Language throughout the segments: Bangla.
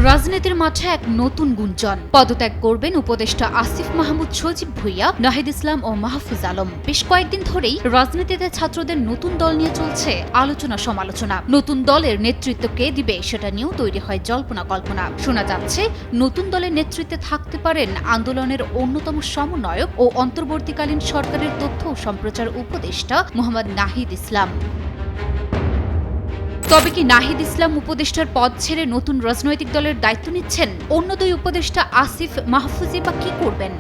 রাজনীতির মাঠে এক নতুন গুঞ্জন। পদত্যাগ করবেন উপদেষ্টা আসিফ মাহমুদ সজীব ভুঁইয়া, নাহিদ ইসলাম ও মাহফুজ আলম। বেশ কয়েকদিন ধরেই রাজনীতিতে ছাত্রদের নতুন দল নিয়ে চলছে আলোচনা সমালোচনা। নতুন দলের নেতৃত্ব কে দিবে সেটা নিয়েও তৈরি হয় জল্পনা কল্পনা। শোনা যাচ্ছে নতুন দলের নেতৃত্বে থাকতে পারেন আন্দোলনের অন্যতম সমন্বয়ক ও অন্তর্বর্তীকালীন সরকারের তথ্য ও সম্প্রচার উপদেষ্টা মোহাম্মদ নাহিদ ইসলাম। তবে কি নাহিদ ইসলাম উপদেষ্টার পদ ছেড়ে নতুন রাজনৈতিক দলের দায়িত্ব নিচ্ছেন? অন্য দুই উপদেষ্টা আসিফ মাহফুজই বা কি করবেন?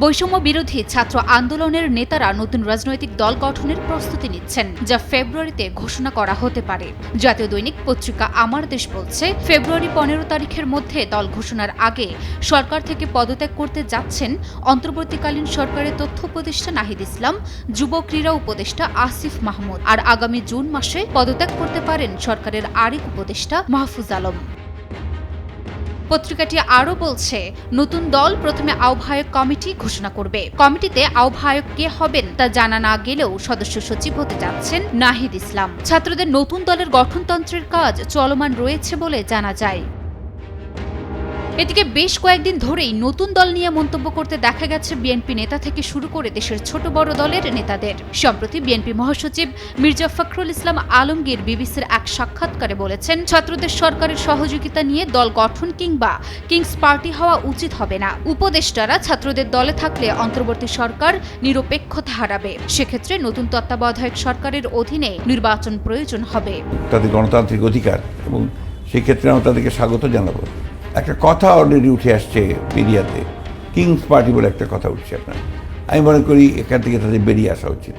বৈষম্য বিরোধী ছাত্র আন্দোলনের নেতারা নতুন রাজনৈতিক দল গঠনের প্রস্তুতি নিচ্ছেন, যা ফেব্রুয়ারিতে ঘোষণা করা হতে পারে। জাতীয় দৈনিক পত্রিকা আমার দেশ বলছে, ফেব্রুয়ারি 15 তারিখের মধ্যে দল ঘোষণার আগে সরকার থেকে পদত্যাগ করতে যাচ্ছেন অন্তর্বর্তীকালীন সরকারের তথ্য উপদেষ্টা নাহিদ ইসলাম, যুব ক্রীড়া উপদেষ্টা আসিফ মাহমুদ। আর আগামী জুন মাসে পদত্যাগ করতে পারেন সরকারের আরেক উপদেষ্টা মাহফুজ আলম। পত্রিকাটি আরও বলছে, নতুন দল প্রথমে আহ্বায়ক কমিটি ঘোষণা করবে। কমিটিতে আহ্বায়ক কে হবেন তা জানা না গেলেও সদস্য সচিব হতে যাচ্ছেন নাহিদ ইসলাম। ছাত্রদের নতুন দলের গঠনতন্ত্রের কাজ চলমান রয়েছে বলে জানা যায়। এদিকে বেশ কয়েকদিন ধরেই নতুন দল নিয়ে মন্তব্য করতে দেখা গেছে বিএনপি নেতা থেকে শুরু করে দেশের ছোট বড় দলের নেতাদের। সম্প্রতি বিএনপি মহাসচিব মির্জা ফখরুল ইসলাম আলমগীর বিবিসির এক সাক্ষাৎকারে বলেছেন, ছাত্রদের সরকারের সহযোগিতা নিয়ে দল গঠন কিংবা কিংস পার্টি হওয়া উচিত হবে না। উপদেষ্টারা ছাত্রদের দলে থাকলে অন্তর্বর্তী সরকার নিরপেক্ষতা হারাবে। সেক্ষেত্রে নতুন তত্ত্বাবধায়ক সরকারের অধীনে নির্বাচন প্রয়োজন হবে। তাদের গণতান্ত্রিক অধিকার, এবং সেক্ষেত্রে আমরা তাদেরকে স্বাগত জানাবো। একটা কথা অলরেডি উঠে আসছে মিডিয়াতে, কিংস পার্টি বলে একটা কথা উঠছে। আপনার আমি মনে করি এখান থেকে তাদের বেরিয়ে আসা উচিত।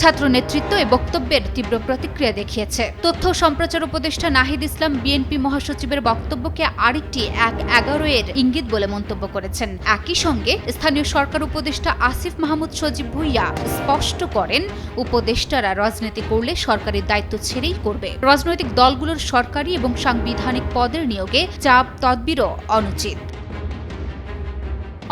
ছাত্র নেতৃত্ব এ বক্তব্যের তীব্র প্রতিক্রিয়া দেখিয়েছে। তথ্য সম্প্রচার উপদেষ্টা নাহিদ ইসলাম বিএনপি মহাসচিবের বক্তব্যকে আরেকটি 1-11 এর ইঙ্গিত বলে মন্তব্য করেছেন। একই সঙ্গে স্থানীয় সরকার উপদেষ্টা আসিফ মাহমুদ সজীব ভুঁইয়া স্পষ্ট করেন, উপদেষ্টারা রাজনীতি করলে সরকারি দায়িত্ব ছেড়েই করবে। রাজনৈতিক দলগুলোর সরকারি এবং সাংবিধানিক পদের নিয়োগে চাপ তদবিরও অনুচিত।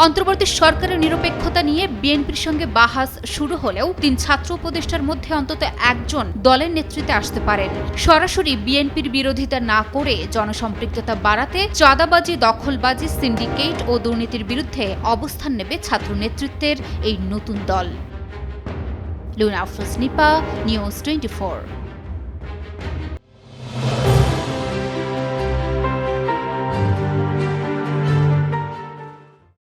অন্তর্বর্তী সরকারের নিরপেক্ষতা নিয়ে বিএনপির সঙ্গে বাহাস শুরু হলেও 3 ছাত্র উপদেষ্টার মধ্যে অন্তত একজন দলের নেতৃত্বে আসতে পারেন। সরাসরি বিএনপির বিরোধিতা না করে জনসম্পৃক্ততা বাড়াতে চাঁদাবাজি, দখলবাজি, সিন্ডিকেট ও দুর্নীতির বিরুদ্ধে অবস্থান নেবে ছাত্র নেতৃত্বের এই নতুন দল। লুনা আফরোজ নিপা, নিউজ 24।